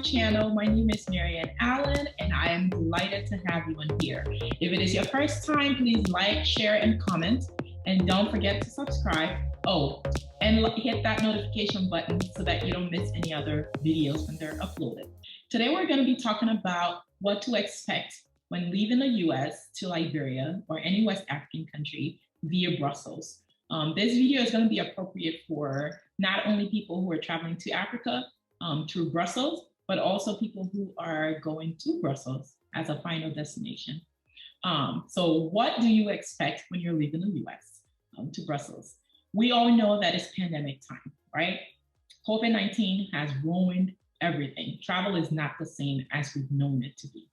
channel. My name is Marianne Allen, and I am delighted to have you on here. If it is your first time, please like, share, and comment. And don't forget to subscribe. Oh, and hit that notification button so that you don't miss any other videos when they're uploaded. Today, we're going to be talking about what to expect when leaving the US to Liberia or any West African country via Brussels. This video is going to be appropriate for not only people who are traveling to Africa through Brussels, but also people who are going to Brussels as a final destination. So what do you expect when you're leaving the US to Brussels? We all know that it's pandemic time, right? COVID-19 has ruined everything. Travel is not the same as we've known it to be.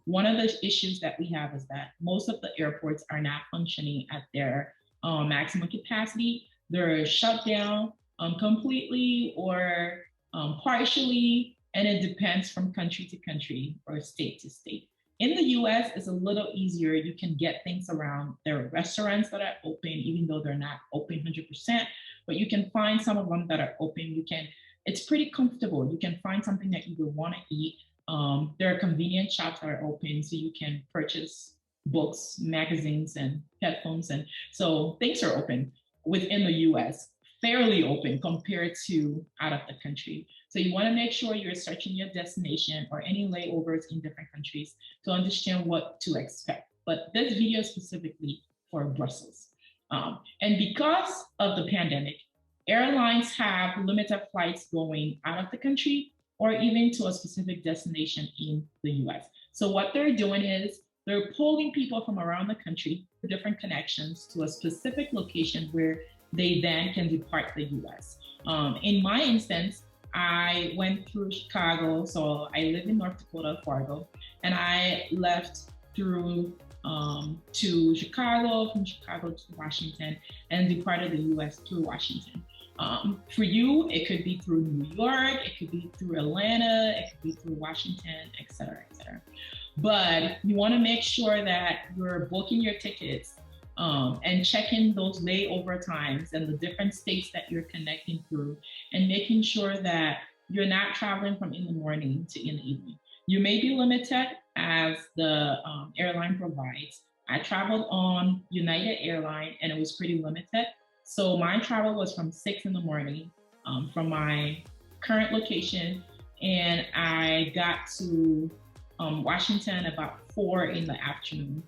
One of the issues that we have is that most of the airports are not functioning at their maximum capacity. They're shut down completely or partially, and it depends from country to country or state to state. In the US, it's a little easier. You can get things around. There are restaurants that are open, even though they're not open 100%, but you can find some of them that are open. It's pretty comfortable. You can find something that you would want to eat. There are convenience shops that are open, so you can purchase books, magazines, and headphones. And so things are open within the US, fairly open compared to out of the country. So you want to make sure you're searching your destination or any layovers in different countries to understand what to expect. But this video is specifically for Brussels. And because of the pandemic, airlines have limited flights going out of the country or even to a specific destination in the US. So what they're doing is they're pulling people from around the country for different connections to a specific location where they then can depart the US. In my instance, I went through Chicago, so I live in North Dakota, Fargo, and I left through to Chicago, from Chicago to Washington, and departed the US through Washington. For you, it could be through New York, it could be through Atlanta, it could be through Washington, et cetera, et cetera. But you want to make sure that you're booking your tickets and checking those layover times and the different states that you're connecting through, and making sure that you're not traveling from in the morning to in the evening. You may be limited as the airline provides. I traveled on United Airlines and it was pretty limited. So my travel was from 6 in the morning from my current location, and I got to Washington about 4 in the afternoon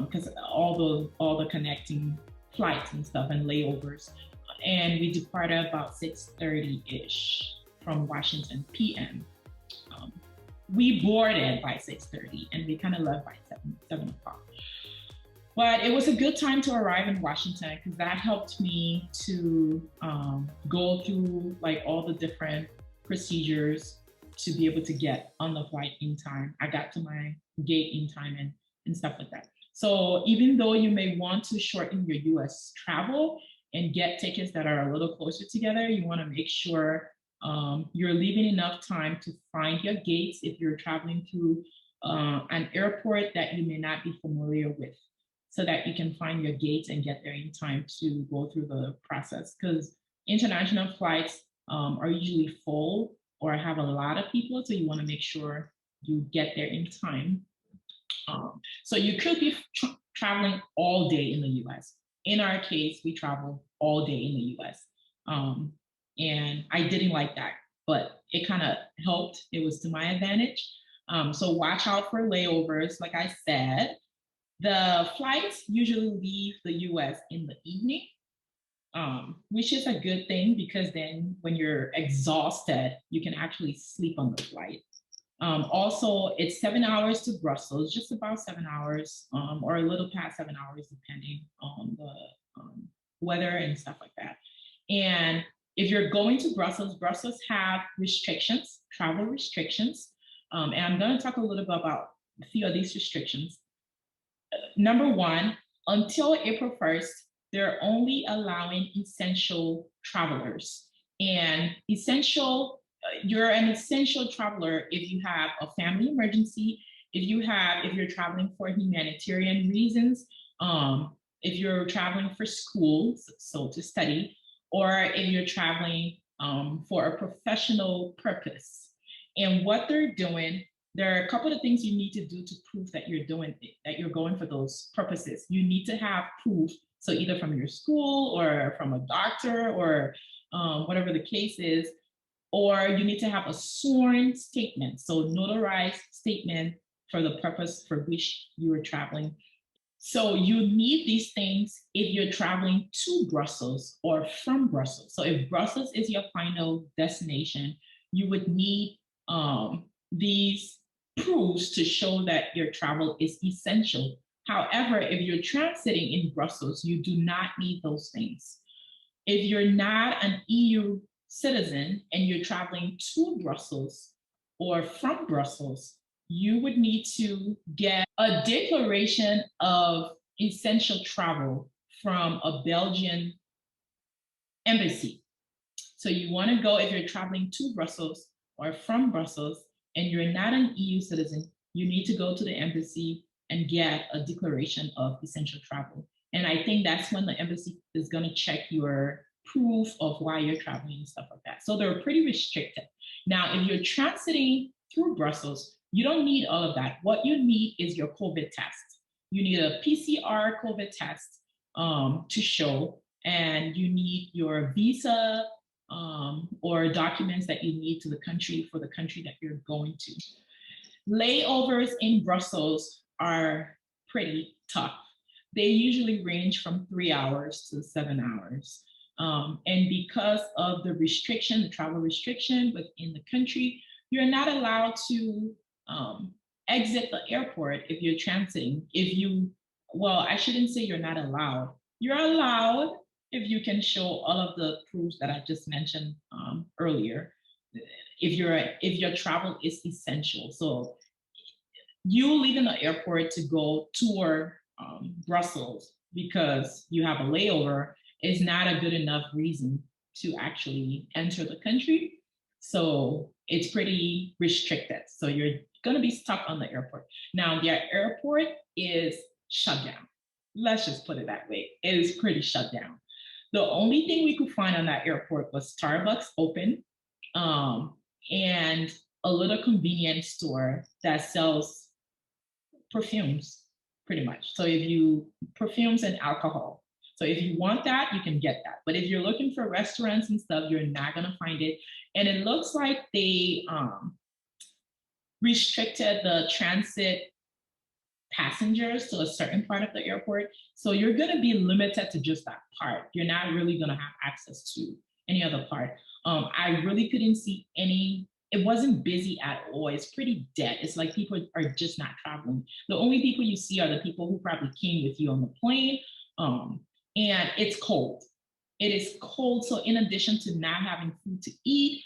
because all the connecting flights and stuff and layovers, and we departed about 6:30-ish from Washington p.m. We boarded by 6:30 and we kind of left by 7 o'clock. But it was a good time to arrive in Washington because that helped me to go through like all the different procedures to be able to get on the flight in time. I got to my gate in time and stuff like that. So even though you may want to shorten your US travel and get tickets that are a little closer together, you want to make sure you're leaving enough time to find your gates if you're traveling through an airport that you may not be familiar with, so that you can find your gates and get there in time to go through the process. Because international flights are usually full or have a lot of people, so you want to make sure you get there in time. So you could be traveling all day in the US. In our case, we travel all day in the US. And I didn't like that, but it kind of helped. It was to my advantage. So watch out for layovers. Like I said, the flights usually leave the US in the evening, which is a good thing because then when you're exhausted, you can actually sleep on the flight. Also, it's 7 hours to Brussels, just about 7 hours, or a little past 7 hours, depending on the weather and stuff like that. And if you're going to Brussels, Brussels have restrictions, travel restrictions. And I'm going to talk a little bit about a few of these restrictions. Number one, until April 1st, they're only allowing essential travelers. And you're an essential traveler if you have a family emergency, if you're traveling for humanitarian reasons, if you're traveling for school, so to study, or if you're traveling for a professional purpose. And what they're doing, there are a couple of things you need to do to prove that you're doing it, that you're going for those purposes. You need to have proof. So either from your school or from a doctor or whatever the case is, or you need to have a sworn statement, so notarized statement for the purpose for which you are traveling. So you need these things if you're traveling to Brussels or from Brussels. So if Brussels is your final destination, you would need these proofs to show that your travel is essential. However, if you're transiting in Brussels, you do not need those things. If you're not an EU citizen and you're traveling to Brussels or from Brussels, you would need to get a declaration of essential travel from a Belgian embassy. So you want to go, if you're traveling to Brussels or from Brussels and you're not an EU citizen, you need to go to the embassy and get a declaration of essential travel. And I think that's when the embassy is going to check your proof of why you're traveling and stuff like that. So they're pretty restricted. Now, if you're transiting through Brussels, you don't need all of that. What you need is your COVID test. You need a PCR COVID test to show, and you need your visa or documents that you need to the country for the country that you're going to. Layovers in Brussels are pretty tough. They usually range from 3 hours to 7 hours. And because of the restriction, the travel restriction within the country, you're not allowed to exit the airport if you're transiting. Well, I shouldn't say you're not allowed. You're allowed if you can show all of the proofs that I just mentioned earlier. If your travel is essential. So you leaving the airport to go tour Brussels because you have a layover is not a good enough reason to actually enter the country. So it's pretty restricted. So you're going to be stuck on the airport. Now, their airport is shut down. Let's just put it that way. It is pretty shut down. The only thing we could find on that airport was Starbucks open and a little convenience store that sells perfumes, pretty much. So perfumes and alcohol. So if you want that, you can get that. But if you're looking for restaurants and stuff, you're not going to find it. And it looks like they restricted the transit passengers to a certain part of the airport. So you're going to be limited to just that part. You're not really going to have access to any other part. I really couldn't see any. It wasn't busy at all. It's pretty dead. It's like people are just not traveling. The only people you see are the people who probably came with you on the plane. And it's cold. It is cold. So in addition to not having food to eat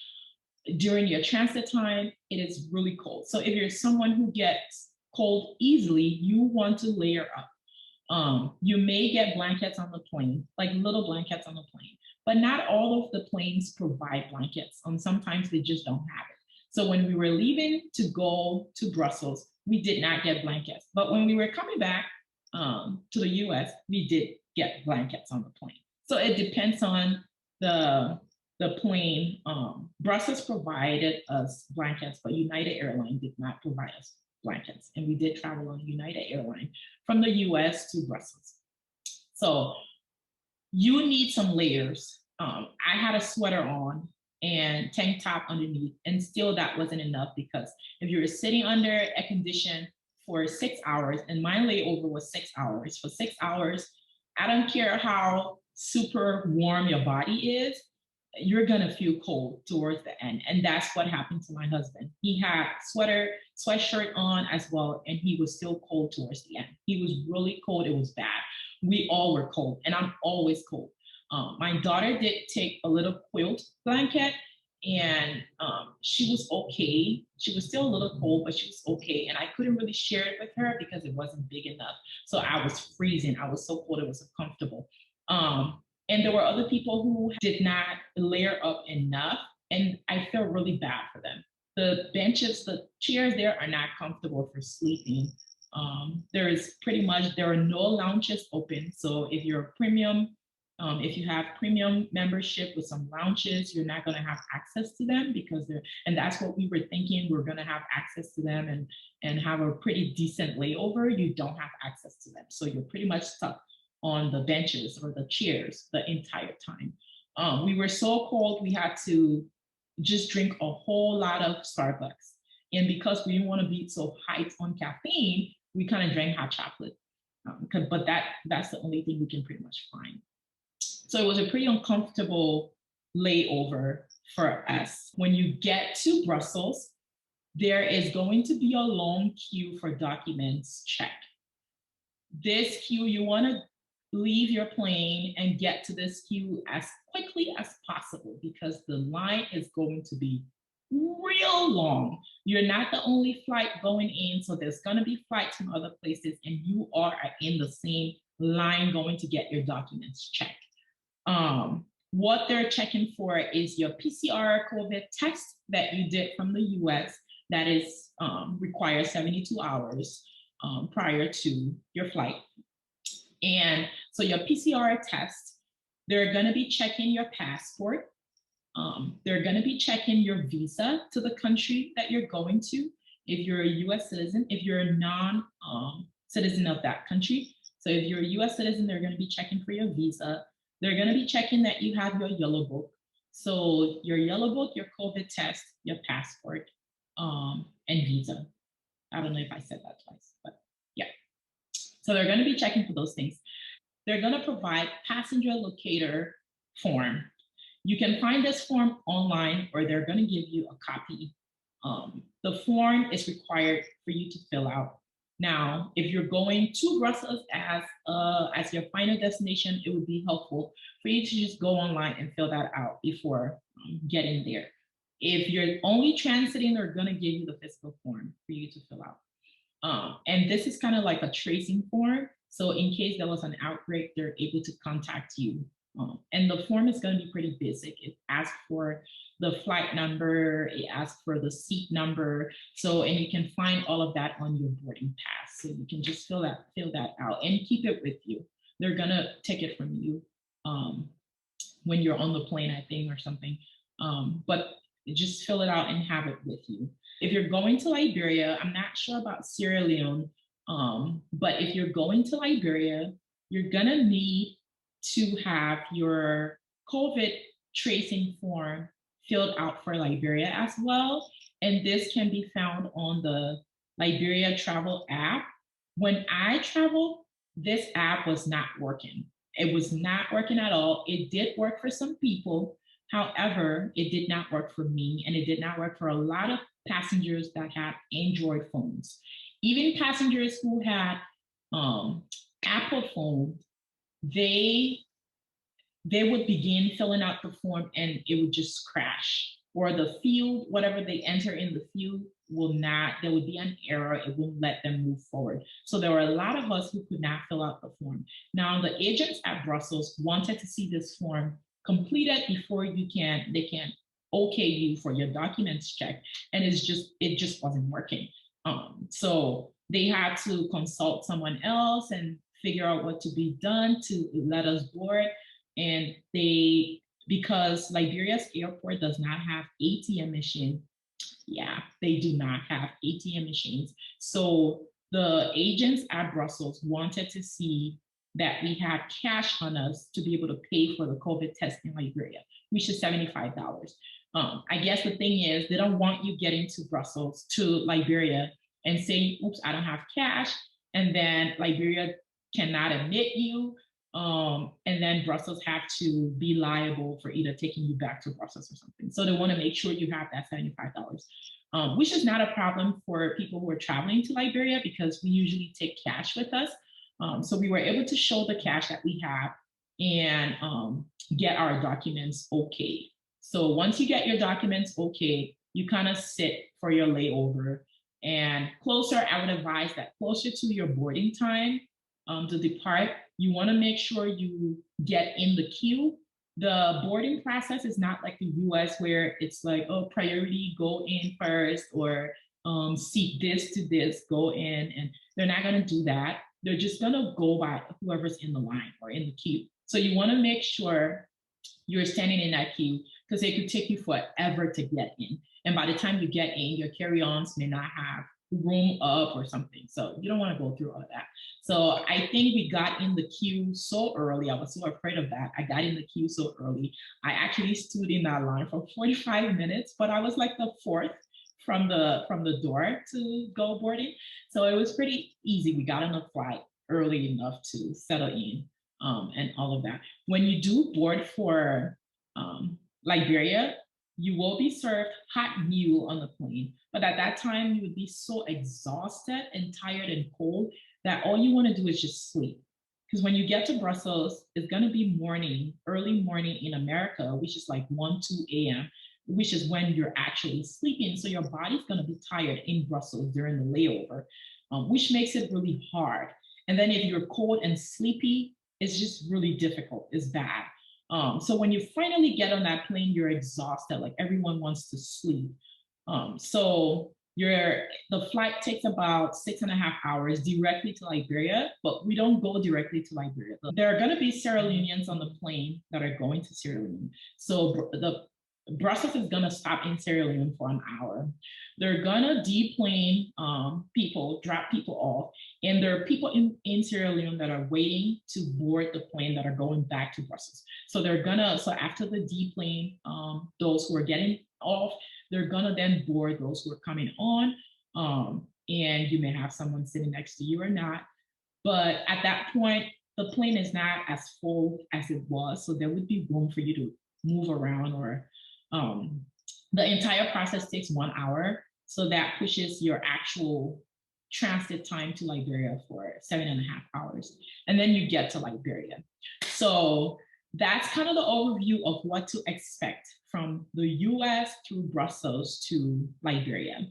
during your transit time, it is really cold. So if you're someone who gets cold easily, you want to layer up. You may get blankets on the plane, like little blankets on the plane, but not all of the planes provide blankets. Sometimes they just don't have it. So when we were leaving to go to Brussels, we did not get blankets. But when we were coming back to the US, we did get blankets on the plane. So it depends on the plane. Brussels provided us blankets, but United Airlines did not provide us blankets. And we did travel on United Airlines from the US to Brussels. So you need some layers. I had a sweater on and tank top underneath, and still that wasn't enough because if you were sitting under air condition for 6 hours, and my layover was 6 hours, for 6 hours, I don't care how super warm your body is, you're gonna feel cold towards the end. And that's what happened to my husband. He had sweatshirt on as well, and he was still cold towards the end. He was really cold, it was bad. We all were cold, and I'm always cold. My daughter did take a little quilt blanket, and she was okay. She was still a little cold, but she was okay. And I couldn't really share it with her because it wasn't big enough. So I was freezing. I was so cold, it was uncomfortable. And there were other people who did not layer up enough, and I feel really bad for them. The benches, the chairs there are not comfortable for sleeping. There are no lounges open. So if you're a premium If you have premium membership with some lounges, you're not going to have access to them because and that's what we were thinking. We're going to have access to them and have a pretty decent layover. You don't have access to them. So you're pretty much stuck on the benches or the chairs the entire time. We were so cold, we had to just drink a whole lot of Starbucks. And because we didn't want to be so hyped on caffeine, we kind of drank hot chocolate. But that's the only thing we can pretty much find. So it was a pretty uncomfortable layover for us. When you get to Brussels, there is going to be a long queue for documents check. This queue, you want to leave your plane and get to this queue as quickly as possible because the line is going to be real long. You're not the only flight going in, so there's going to be flights from other places, and you are in the same line going to get your documents checked. What they're checking for is your PCR COVID test that you did from the US that is requires 72 hours prior to your flight. And so your PCR test, they're going to be checking your passport. They're going to be checking your visa to the country that you're going to. If you're a US citizen, if you're a non-citizen of that country. So if you're a US citizen, they're going to be checking for your visa. They're going to be checking that you have your yellow book. So your yellow book, your COVID test, your passport, and visa. I don't know if I said that twice, but yeah. So they're going to be checking for those things. They're going to provide passenger locator form. You can find this form online, or they're going to give you a copy. The form is required for you to fill out. Now, if you're going to Brussels as your final destination, it would be helpful for you to just go online and fill that out before getting there. If you're only transiting, they're going to give you the physical form for you to fill out. And this is kind of like a tracing form. So in case there was an outbreak, they're able to contact you. And the form is going to be pretty basic. It asks for the flight number, it asks for the seat number. So, and you can find all of that on your boarding pass. So you can just fill that out and keep it with you. They're going to take it from you when you're on the plane, I think, or something. But just fill it out and have it with you. If you're going to Liberia, I'm not sure about Sierra Leone, but if you're going to Liberia, you're going to need to have your COVID tracing form filled out for Liberia as well. And this can be found on the Liberia travel app. When I traveled, this app was not working. It was not working at all. It did work for some people. However, it did not work for me, and it did not work for a lot of passengers that had Android phones. Even passengers who had Apple phones, they would begin filling out the form and it would just crash, or the field, whatever they enter in the field there would be an error. It won't let them move forward. So there were a lot of us who could not fill out the form. Now the agents at Brussels wanted to see this form completed before they can okay you for your documents check. And it just wasn't working. So they had to consult someone else and figure out what to be done to let us board. And because Liberia's airport does not have ATM machine, they do not have ATM machines. So the agents at Brussels wanted to see that we had cash on us to be able to pay for the COVID test in Liberia, which is $75. I guess the thing is, they don't want you getting to Brussels, to Liberia, and saying, oops, I don't have cash. And then Liberia cannot admit you. And then Brussels have to be liable for either taking you back to Brussels or something. So they want to make sure you have that $75, which is not a problem for people who are traveling to Liberia because we usually take cash with us. So we were able to show the cash that we have and get our documents okay. So once you get your documents okay, you kind of sit for your layover. And closer, I would advise that closer to your boarding time to depart, you want to make sure you get in the queue. The boarding process is not like the US where it's like, oh, priority, go in first, or seat this to this, go in. And they're not going to do that. They're just going to go by whoever's in the line or in the queue. So you want to make sure you're standing in that queue because it could take you forever to get in. And by the time you get in, your carry-ons may not have room up or something. So you don't want to go through all of that. So I think we got in the queue so early. I was so afraid of that. I got in the queue so early. I actually stood in that line for 45 minutes, but I was like the fourth from the door to go boarding. So it was pretty easy. We got on the flight early enough to settle in and all of that. When you do board for Liberia, you will be served hot meal on the plane. But at that time, you would be so exhausted and tired and cold that all you want to do is just sleep. Because when you get to Brussels, it's going to be morning, early morning in America, which is like 1, 2 a.m., which is when you're actually sleeping. So your body's going to be tired in Brussels during the layover, which makes it really hard. And then if you're cold and sleepy, it's just really difficult. It's bad. So when you finally get on that plane, you're exhausted. Like everyone wants to sleep. So the flight takes about 6.5 hours directly to Liberia, but we don't go directly to Liberia. There are going to be Sierra Leoneans on the plane that are going to Sierra Leone. So the Brussels is going to stop in Sierra Leone for an hour. They're going to deplane people, drop people off. And there are people in Sierra Leone that are waiting to board the plane that are going back to Brussels. So so after the deplane, those who are getting off, they're going to then board those who are coming on. And you may have someone sitting next to you or not. But at that point, the plane is not as full as it was. So there would be room for you to move around or the entire process takes 1 hour. So that pushes your actual transit time to Liberia for 7.5 hours. And then you get to Liberia. So that's kind of the overview of what to expect from the US through Brussels to Liberia.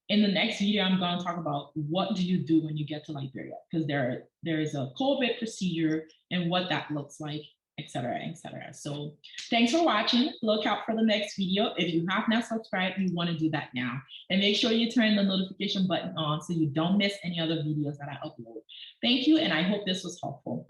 In the next video, I'm going to talk about what do you do when you get to Liberia, because there is a COVID procedure and what that looks like, et cetera, et cetera. So thanks for watching. Look out for the next video. If you have not subscribed, you want to do that now. And make sure you turn the notification button on so you don't miss any other videos that I upload. Thank you, and I hope this was helpful.